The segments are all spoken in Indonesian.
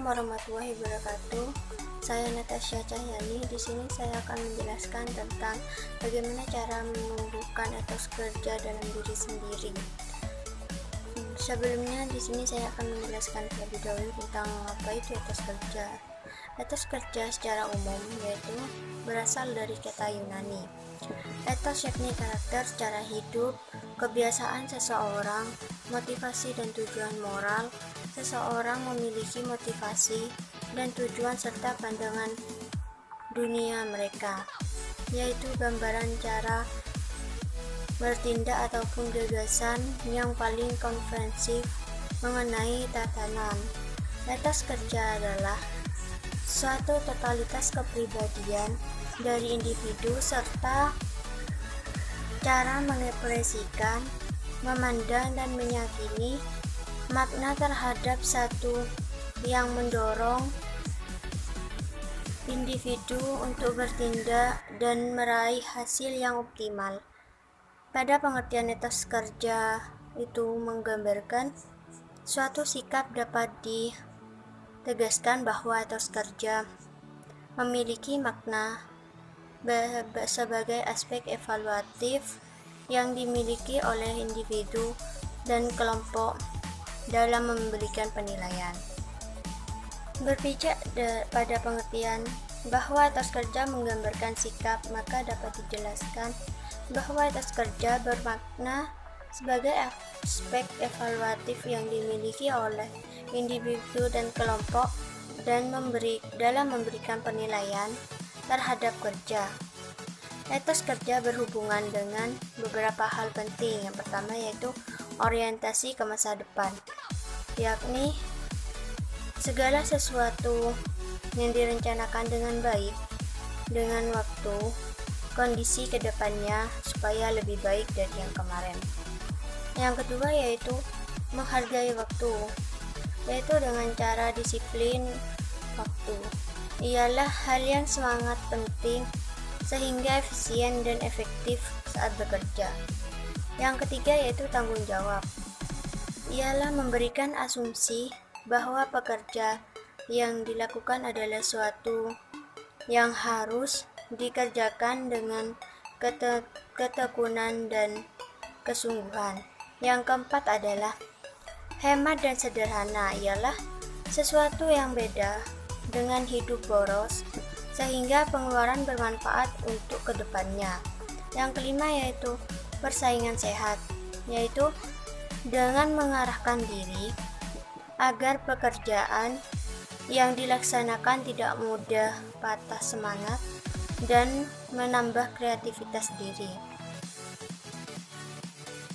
Assalamualaikum warahmatullahi wabarakatuh. Saya Natasha Cahyani. Di sini saya akan menjelaskan tentang bagaimana cara menumbuhkan etos kerja dalam diri sendiri. Sebelumnya di sini saya akan menjelaskan terlebih dahulu tentang apa itu etos kerja. Etos kerja secara umum yaitu berasal dari kata Yunani. Etos yakni karakter secara hidup, kebiasaan seseorang, motivasi dan tujuan moral. Seseorang memiliki motivasi dan tujuan serta pandangan dunia mereka, yaitu gambaran cara bertindak ataupun gagasan yang paling komprehensif mengenai tatanan. Etos kerja adalah suatu totalitas kepribadian dari individu serta cara mengekspresikan, memandang dan meyakini makna terhadap satu yang mendorong individu untuk bertindak dan meraih hasil yang optimal. Pada pengertian etos kerja itu menggambarkan suatu sikap dapat ditegaskan bahwa etos kerja memiliki makna sebagai aspek evaluatif yang dimiliki oleh individu dan kelompok dalam memberikan penilaian. Berpijak pada pengertian bahwa etos kerja menggambarkan sikap, maka dapat dijelaskan bahwa etos kerja bermakna sebagai aspek evaluatif yang dimiliki oleh individu dan kelompok dan dalam memberikan penilaian terhadap kerja. Etos kerja berhubungan dengan beberapa hal penting. Yang pertama yaitu orientasi ke masa depan, yakni segala sesuatu yang direncanakan dengan baik dengan waktu, kondisi ke depannya supaya lebih baik dari yang kemarin. Yang kedua yaitu menghargai waktu, yaitu dengan cara disiplin waktu. Ialah hal yang sangat penting sehingga efisien dan efektif saat bekerja. Yang ketiga yaitu tanggung jawab. Ialah memberikan asumsi bahwa pekerja yang dilakukan adalah suatu yang harus dikerjakan dengan ketekunan dan kesungguhan. Yang keempat adalah hemat dan sederhana. Ialah sesuatu yang beda dengan hidup boros sehingga pengeluaran bermanfaat untuk kedepannya. Yang kelima yaitu persaingan sehat, yaitu dengan mengarahkan diri agar pekerjaan yang dilaksanakan tidak mudah patah semangat dan menambah kreativitas diri.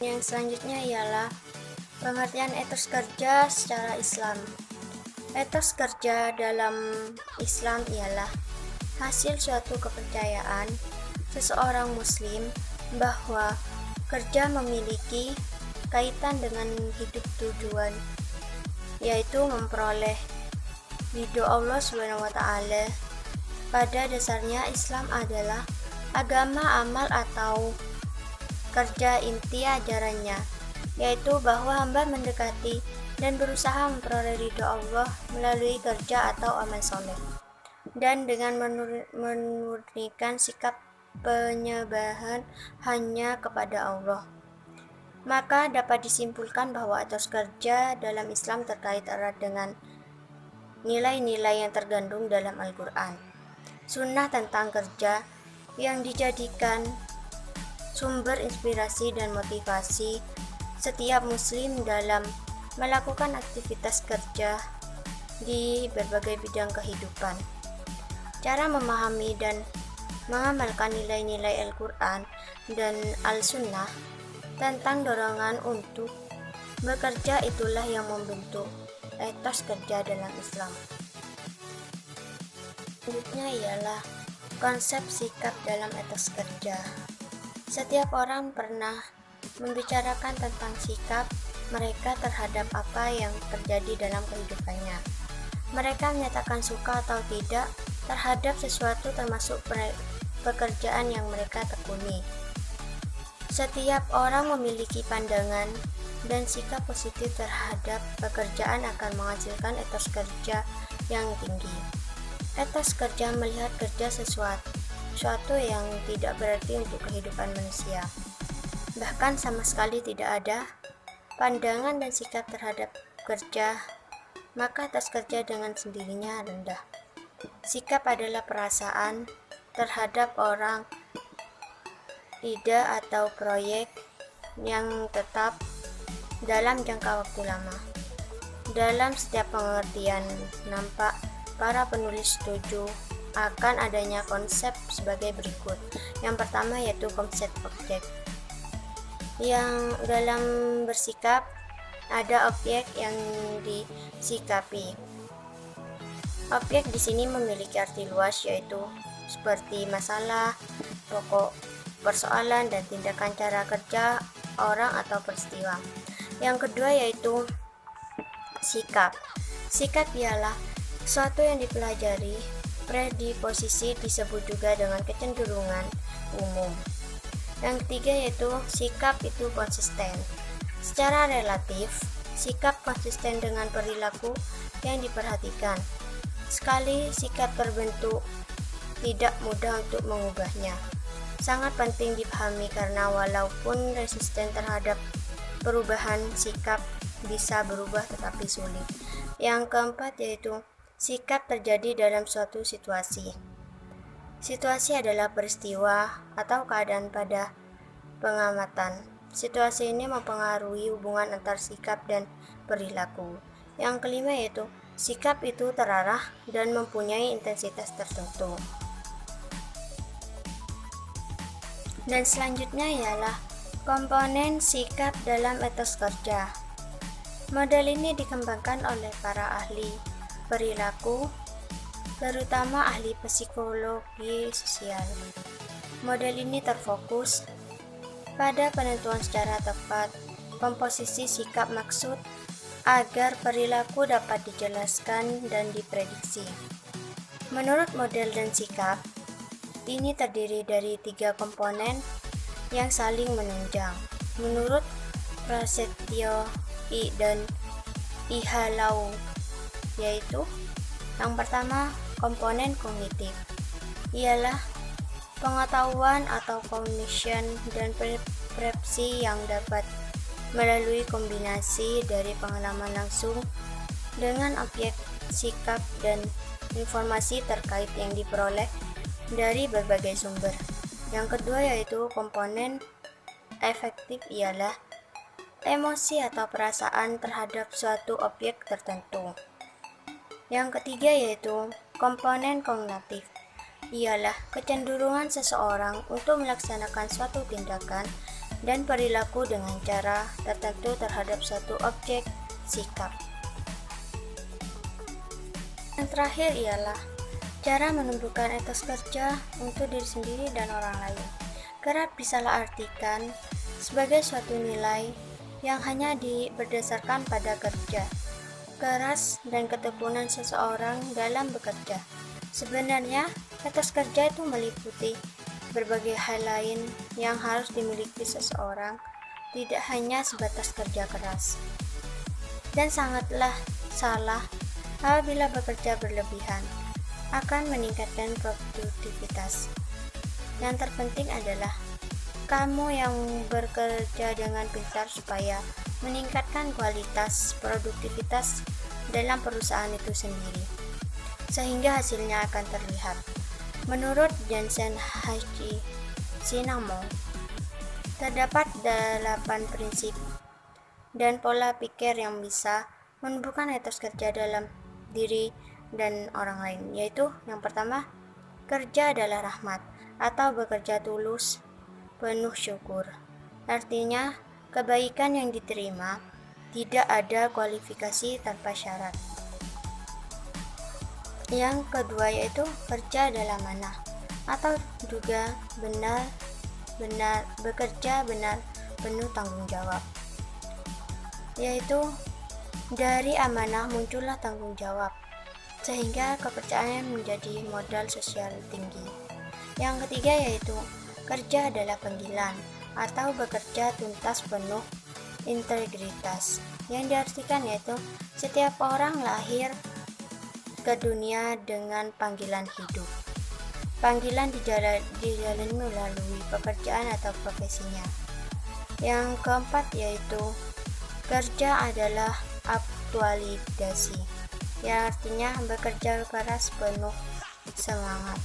Yang selanjutnya ialah pengertian etos kerja secara Islam. Etos kerja dalam Islam ialah hasil suatu kepercayaan seseorang muslim bahwa kerja memiliki kaitan dengan hidup tujuan, yaitu memperoleh ridho Allah SWT. Pada dasarnya Islam adalah agama amal atau kerja. Inti ajarannya yaitu bahwa hamba mendekati dan berusaha memperoleh ridho Allah melalui kerja atau amal soleh, dan dengan menurunkan sikap penyembahan hanya kepada Allah. Maka dapat disimpulkan bahwa etos kerja dalam Islam terkait erat dengan nilai-nilai yang tergandung dalam Al-Quran, sunnah tentang kerja yang dijadikan sumber inspirasi dan motivasi setiap muslim dalam melakukan aktivitas kerja di berbagai bidang kehidupan. Cara memahami dan mengamalkan nilai-nilai Al-Quran dan Al-Sunnah tentang dorongan untuk bekerja itulah yang membentuk etos kerja dalam Islam. Selanjutnya ialah konsep sikap dalam etos kerja. Setiap orang pernah membicarakan tentang sikap mereka terhadap apa yang terjadi dalam kehidupannya. Mereka menyatakan suka atau tidak terhadap sesuatu termasuk pekerjaan yang mereka tekuni. Setiap orang memiliki pandangan dan sikap positif terhadap pekerjaan akan menghasilkan etos kerja yang tinggi. Etos kerja melihat kerja sesuatu yang tidak berarti untuk kehidupan manusia. Bahkan sama sekali tidak ada pandangan dan sikap terhadap kerja, maka etos kerja dengan sendirinya rendah. Sikap adalah perasaan terhadap orang, ide atau proyek yang tetap dalam jangka waktu lama. Dalam setiap pengertian, nampak para penulis setuju akan adanya konsep sebagai berikut. Yang pertama yaitu konsep objek. Yang dalam bersikap ada objek yang disikapi. Objek di sini memiliki arti luas yaitu seperti masalah, pokok persoalan dan tindakan cara kerja orang atau peristiwa. Yang kedua yaitu sikap. Sikap ialah sesuatu yang dipelajari. Predisposisi disebut juga dengan kecenderungan umum. Yang ketiga yaitu sikap itu konsisten. Secara relatif, sikap konsisten dengan perilaku yang diperhatikan. Sekali sikap terbentuk, tidak mudah untuk mengubahnya. Sangat penting dipahami karena walaupun resisten terhadap perubahan sikap bisa berubah tetapi sulit. Yang keempat yaitu sikap terjadi dalam suatu situasi. Situasi adalah peristiwa atau keadaan pada pengamatan. Situasi ini mempengaruhi hubungan antar sikap dan perilaku. Yang kelima yaitu sikap itu terarah dan mempunyai intensitas tertentu. Dan selanjutnya ialah komponen sikap dalam etos kerja. Model ini dikembangkan oleh para ahli perilaku, terutama ahli psikologi sosial. Model ini terfokus pada penentuan secara tepat komposisi sikap maksud agar perilaku dapat dijelaskan dan diprediksi. Menurut model dan sikap, ini terdiri dari 3 komponen yang saling menunjang. Menurut Prasetyo I dan Ihalau, yaitu yang pertama komponen kognitif ialah pengetahuan atau cognition dan persepsi yang dapat melalui kombinasi dari pengalaman langsung dengan objek sikap dan informasi terkait yang diperoleh dari berbagai sumber. Yang kedua yaitu komponen efektif ialah emosi atau perasaan terhadap suatu objek tertentu. Yang ketiga yaitu komponen kognitif, ialah kecenderungan seseorang untuk melaksanakan suatu tindakan dan perilaku dengan cara tertentu terhadap suatu objek sikap. Yang terakhir ialah cara menumbuhkan etos kerja untuk diri sendiri dan orang lain. Kerap disalah artikan sebagai suatu nilai yang hanya berdasarkan pada kerja keras dan ketekunan seseorang dalam bekerja. Sebenarnya, etos kerja itu meliputi berbagai hal lain yang harus dimiliki seseorang, tidak hanya sebatas kerja keras. Dan sangatlah salah apabila bekerja berlebihan akan meningkatkan produktivitas. Yang terpenting adalah kamu yang bekerja dengan pintar supaya meningkatkan kualitas produktivitas dalam perusahaan itu sendiri, sehingga hasilnya akan terlihat. Menurut Jensen Haji Sinamo, terdapat 8 prinsip dan pola pikir yang bisa menumbuhkan etos kerja dalam diri dan orang lain, yaitu yang pertama, kerja adalah rahmat atau bekerja tulus, penuh syukur. Artinya, kebaikan yang diterima tidak ada kualifikasi tanpa syarat. Yang kedua yaitu kerja adalah manah atau juga bekerja benar penuh tanggung jawab. Yaitu dari amanah muncullah tanggung jawab, sehingga kepercayaan menjadi modal sosial tinggi. Yang ketiga yaitu kerja adalah panggilan atau bekerja tuntas penuh integritas, yang diartikan yaitu setiap orang lahir ke dunia dengan panggilan hidup. Panggilan dijalani melalui pekerjaan atau profesinya. Yang keempat yaitu kerja adalah aktualisasi, yang artinya bekerja keras penuh semangat,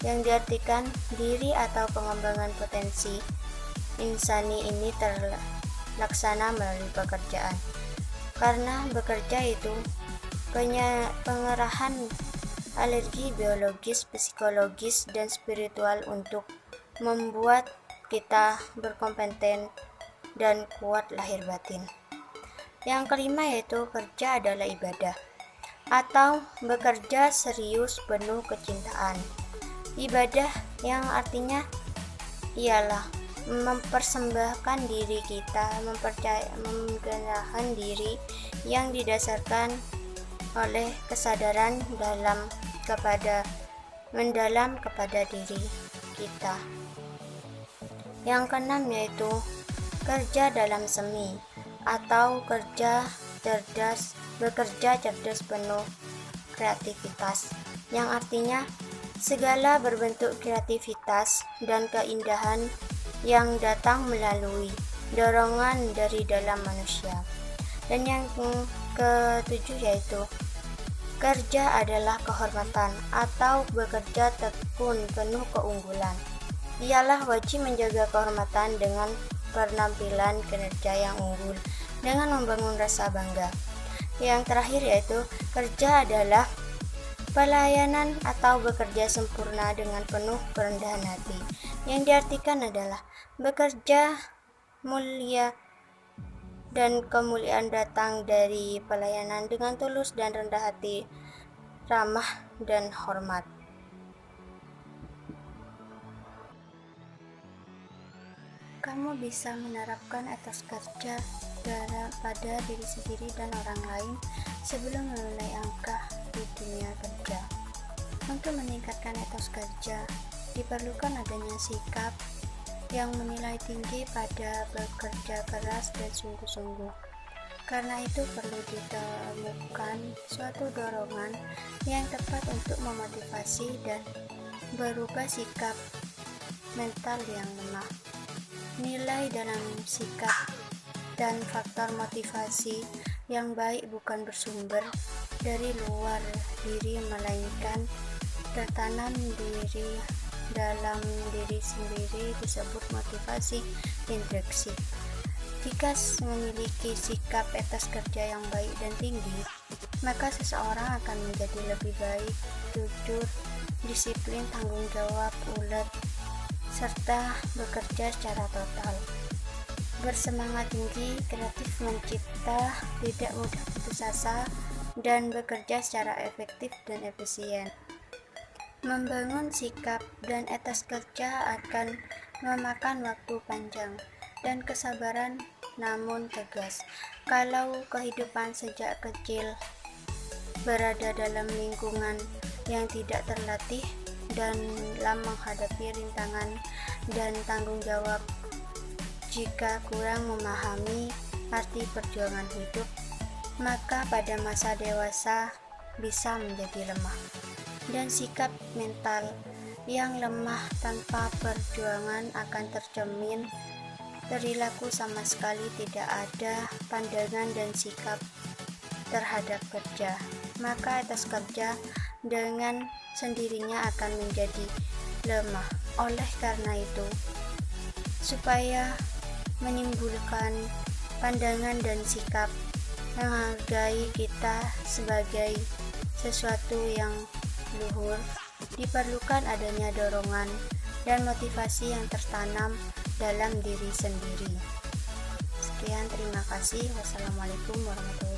yang diartikan diri atau pengembangan potensi insani ini terlaksana melalui pekerjaan. Karena bekerja itu pengerahan alergi biologis, psikologis, dan spiritual untuk membuat kita berkompeten dan kuat lahir batin. Yang kelima yaitu kerja adalah ibadah atau bekerja serius penuh kecintaan. Ibadah yang artinya ialah mempersembahkan diri kita, mempercayakan diri yang didasarkan oleh kesadaran mendalam kepada diri kita. Yang keenam yaitu kerja dalam semi atau bekerja cerdas penuh kreativitas, yang artinya segala berbentuk kreativitas dan keindahan yang datang melalui dorongan dari dalam manusia. Dan yang ketujuh yaitu kerja adalah kehormatan atau bekerja tekun penuh keunggulan. Ialah wajib menjaga kehormatan dengan penampilan kinerja yang unggul dengan membangun rasa bangga. Yang terakhir yaitu kerja adalah pelayanan atau bekerja sempurna dengan penuh kerendahan hati, yang diartikan adalah bekerja mulia dan kemuliaan datang dari pelayanan dengan tulus dan rendah hati, ramah dan hormat. Kamu bisa menerapkan etos kerja pada diri sendiri dan orang lain sebelum memulai langkah di dunia kerja. Untuk meningkatkan etos kerja, diperlukan adanya sikap yang menilai tinggi pada bekerja keras dan sungguh-sungguh. Karena itu perlu ditemukan suatu dorongan yang tepat untuk memotivasi dan berubah sikap mental yang lemah. Nilai dalam sikap dan faktor motivasi yang baik bukan bersumber dari luar diri, melainkan tertanam dalam diri sendiri, disebut motivasi intrinsik. Jika memiliki sikap etos kerja yang baik dan tinggi, maka seseorang akan menjadi lebih baik, jujur, disiplin, tanggung jawab, ulet, serta bekerja secara total. Bersemangat tinggi, kreatif mencipta, tidak mudah putus asa, dan bekerja secara efektif dan efisien. Membangun sikap dan etos kerja akan memakan waktu panjang dan kesabaran, namun tegas. Kalau kehidupan sejak kecil berada dalam lingkungan yang tidak terlatih dalam menghadapi rintangan dan tanggung jawab, jika kurang memahami arti perjuangan hidup, maka pada masa dewasa bisa menjadi lemah. Dan sikap mental yang lemah tanpa perjuangan akan tercermin perilaku sama sekali tidak ada pandangan dan sikap terhadap kerja. Maka etos kerja dengan sendirinya akan menjadi lemah. Oleh karena itu, supaya menimbulkan pandangan dan sikap menghargai kita sebagai sesuatu yang luhur, diperlukan adanya dorongan dan motivasi yang tertanam dalam diri sendiri. Sekian, terima kasih. Wassalamualaikum warahmatullahi wabarakatuh.